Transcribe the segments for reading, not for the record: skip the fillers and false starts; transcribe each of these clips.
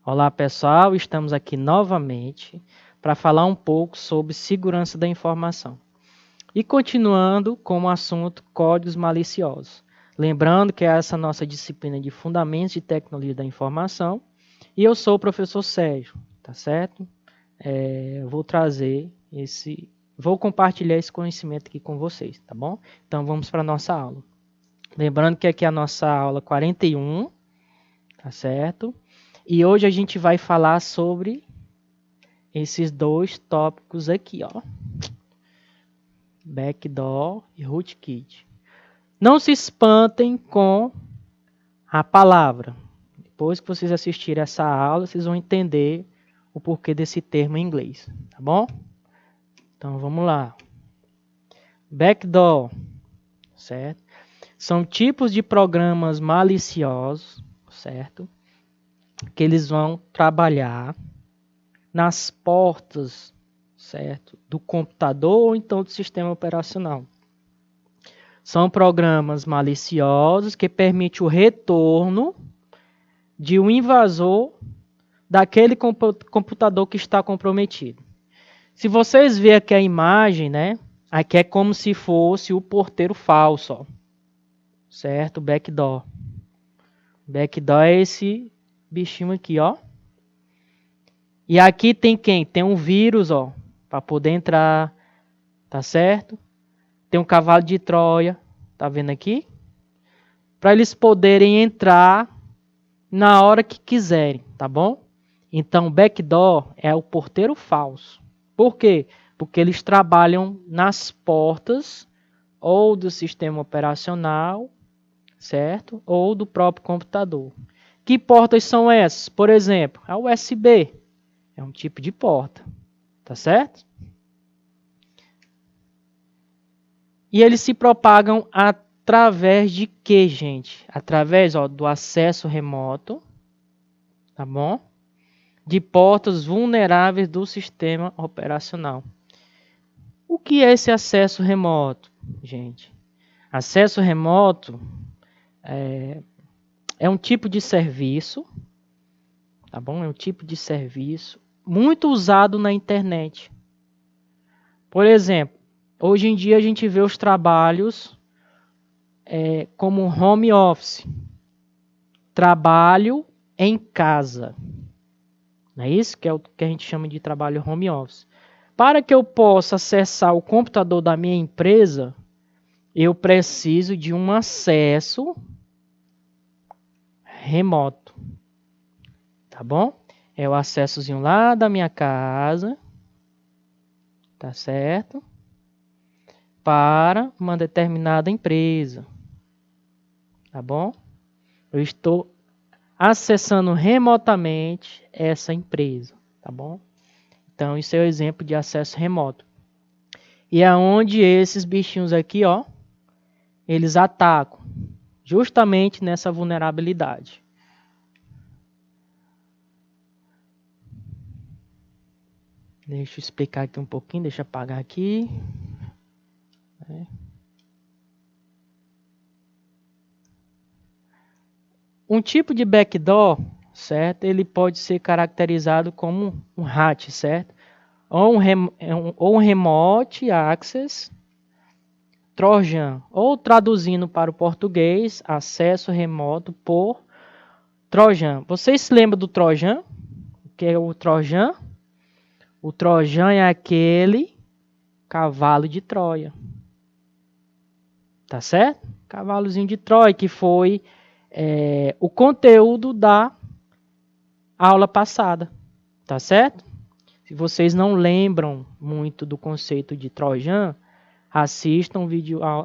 Olá pessoal, estamos aqui novamente para falar um pouco sobre segurança da informação. E continuando com o assunto códigos maliciosos. Lembrando que essa é a nossa disciplina de Fundamentos de Tecnologia da Informação e eu sou o professor Sérgio, tá certo? Vou compartilhar esse conhecimento aqui com vocês, tá bom? Então vamos para a nossa aula. Lembrando que aqui é a nossa aula 41, tá certo? E hoje a gente vai falar sobre esses dois tópicos aqui, ó. Backdoor e rootkit. Não se espantem com a palavra. Depois que vocês assistirem essa aula, vocês vão entender o porquê desse termo em inglês, tá bom? Então vamos lá. Backdoor, certo? São tipos de programas maliciosos, certo? Que eles vão trabalhar nas portas, certo? Do computador ou então do sistema operacional. São programas maliciosos que permitem o retorno de um invasor daquele computador que está comprometido. Se vocês verem aqui a imagem, né? Aqui é como se fosse o porteiro falso, ó. Certo? Backdoor. Backdoor é esse bichinho aqui, ó. E aqui tem quem? Tem um vírus, ó, para poder entrar, tá certo? Tem um cavalo de Troia, tá vendo aqui? Para eles poderem entrar na hora que quiserem, tá bom? Então, backdoor é o porteiro falso. Por quê? Porque eles trabalham nas portas ou do sistema operacional, certo? Ou do próprio computador. Que portas são essas? Por exemplo, a USB. É um tipo de porta, tá certo? E eles se propagam através de quê, gente? Através do acesso remoto, tá bom? De portas vulneráveis do sistema operacional. O que é esse acesso remoto, gente? Acesso remoto é um tipo de serviço, tá bom? É um tipo de serviço muito usado na internet. Por exemplo, hoje em dia a gente vê os trabalhos como home office, trabalho em casa. Não é isso que é o que a gente chama de trabalho home office. Para que eu possa acessar o computador da minha empresa, eu preciso de um acesso remoto. Tá bom? É o acessozinho lá da minha casa, tá certo? Para uma determinada empresa. Tá bom? Eu estou acessando remotamente essa empresa, tá bom? Então, isso é o exemplo de acesso remoto. E é onde esses bichinhos aqui, ó, eles atacam, justamente nessa vulnerabilidade. Deixa eu explicar aqui um pouquinho, deixa eu apagar aqui. Um tipo de backdoor, certo? Ele pode ser caracterizado como um RAT, certo? Ou um Remote Access Trojan, ou traduzindo para o português, acesso remoto por Trojan. Vocês se lembram do Trojan? O que é o Trojan? O Trojan é aquele cavalo de Troia. Tá certo? Cavalozinho de Troia, que foi o conteúdo da aula passada. Tá certo? Se vocês não lembram muito do conceito de Trojan, assistam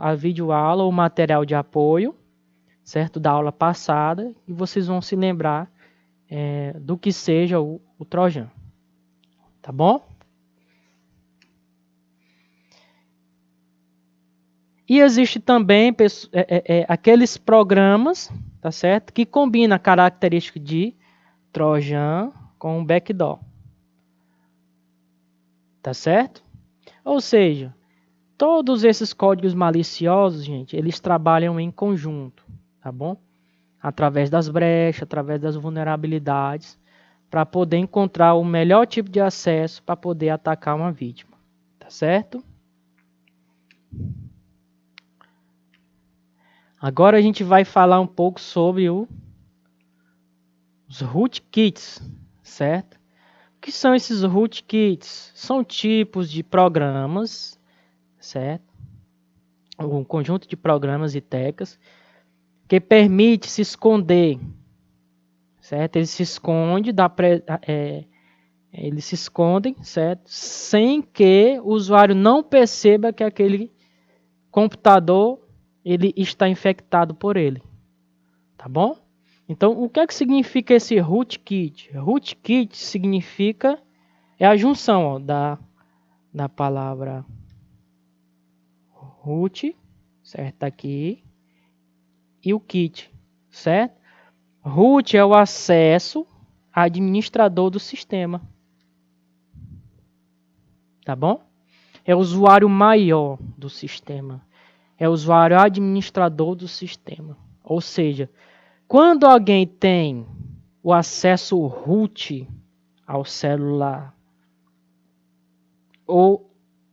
a videoaula ou material de apoio, certo? Da aula passada, e vocês vão se lembrar do que seja o Trojan. Tá bom? E existe também aqueles programas, tá certo? Que combinam a característica de Trojan com o backdoor. Tá certo? Ou seja, todos esses códigos maliciosos, gente, eles trabalham em conjunto, tá bom? Através das brechas, através das vulnerabilidades, para poder encontrar o melhor tipo de acesso para poder atacar uma vítima. Tá certo? Agora a gente vai falar um pouco sobre os rootkits, certo? O que são esses rootkits? São tipos de programas, certo? Um conjunto de programas e teclas que permite se esconder, certo? Eles se escondem eles se escondem, certo? Sem que o usuário não perceba que aquele computador ele está infectado por ele, tá bom? Então, o que é que significa esse rootkit? Rootkit significa é a junção ó, da palavra root, certo? Aqui e o kit, certo? Root é o acesso administrador do sistema, tá bom? É o usuário maior do sistema. É o usuário administrador do sistema. Ou seja, quando alguém tem o acesso root ao celular ou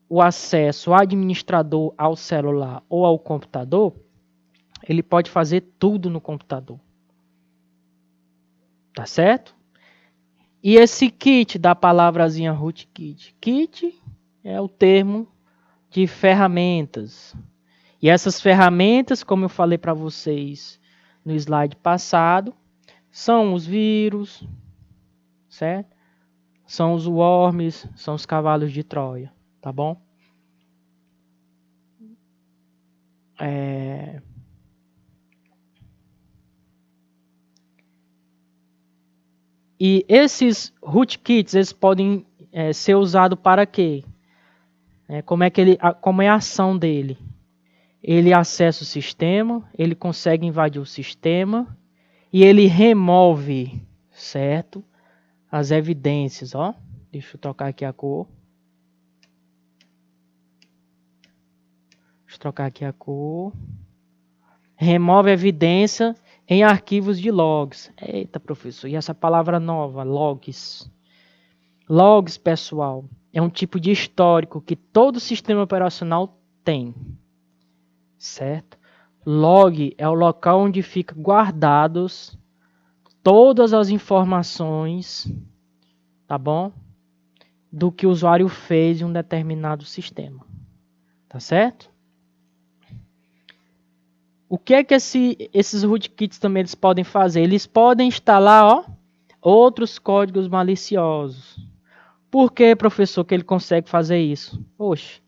o acesso administrador ao celular ou ao computador, ele pode fazer tudo no computador. Tá certo? E esse kit da palavrazinha rootkit? Kit é o termo de ferramentas. E essas ferramentas, como eu falei para vocês no slide passado, são os vírus, certo? São os worms, são os cavalos de Troia, tá bom? E esses rootkits, eles podem ser usados para quê? Como é a ação dele? Ele acessa o sistema, ele consegue invadir o sistema e ele remove, certo? As evidências, ó. Deixa eu trocar aqui a cor. Deixa eu trocar aqui a cor. Remove a evidência em arquivos de logs. Eita, professor, e essa palavra nova, logs? Logs, pessoal, é um tipo de histórico que todo sistema operacional tem, certo? Log é o local onde ficam guardados todas as informações, tá bom? Do que o usuário fez em um determinado sistema, tá certo? O que é que esses rootkits também eles podem fazer? Eles podem instalar, ó, outros códigos maliciosos. Por que, professor, que ele consegue fazer isso? Oxe,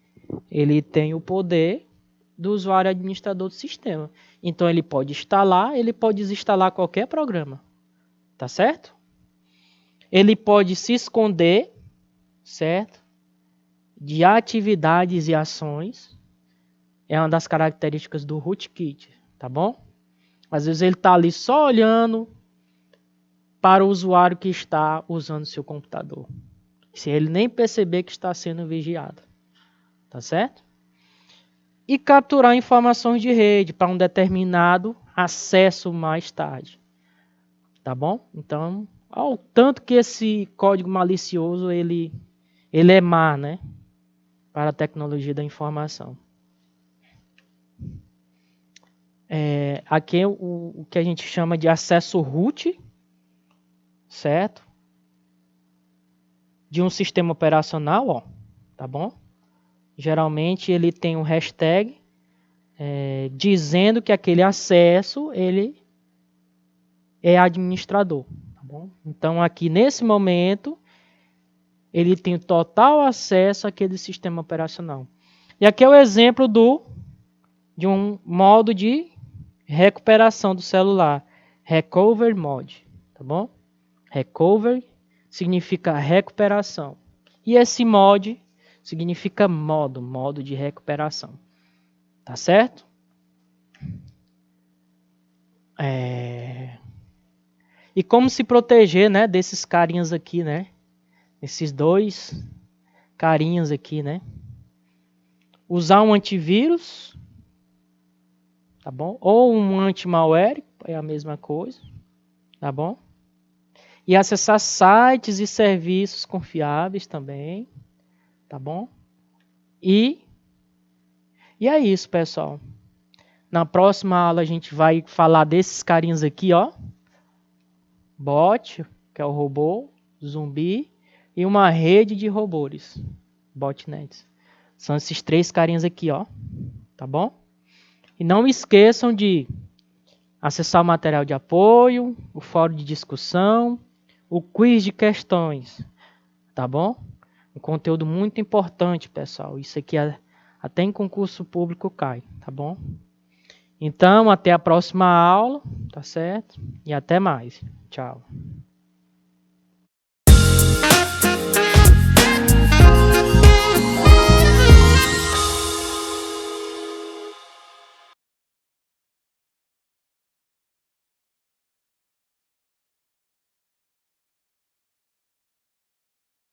ele tem o poder do usuário administrador do sistema. Então ele pode instalar, ele pode desinstalar qualquer programa. Tá certo? Ele pode se esconder, certo? De atividades e ações. É uma das características do rootkit, tá bom? Às vezes ele está ali só olhando para o usuário que está usando seu computador. Sem ele nem perceber que está sendo vigiado. Tá certo? E capturar informações de rede para um determinado acesso mais tarde. Tá bom? Então, ao tanto que esse código malicioso ele é má, né? Para a tecnologia da informação. Aqui é o que a gente chama de acesso root, certo? De um sistema operacional, ó, tá bom? Geralmente ele tem um hashtag dizendo que aquele acesso ele é administrador, tá bom? Então aqui nesse momento ele tem total acesso àquele sistema operacional. E aqui é o exemplo de um modo de recuperação do celular, Recover Mode, tá bom? Recover significa recuperação. E esse mod significa modo de recuperação. Tá certo? E como se proteger, né, desses carinhas aqui, né? Esses dois carinhas aqui, né? Usar um antivírus, tá bom? Ou um anti-malware, é a mesma coisa, tá bom? E acessar sites e serviços confiáveis também, tá bom? E é isso, pessoal. Na próxima aula a gente vai falar desses carinhas aqui, ó. Bot, que é o robô, zumbi, e uma rede de robôs, botnets. São esses 3 carinhas aqui, ó. Tá bom? E não esqueçam de acessar o material de apoio, o fórum de discussão, o quiz de questões, tá bom? Um conteúdo muito importante, pessoal. Isso aqui até em concurso público cai, tá bom? Então, até a próxima aula, tá certo? E até mais. Tchau.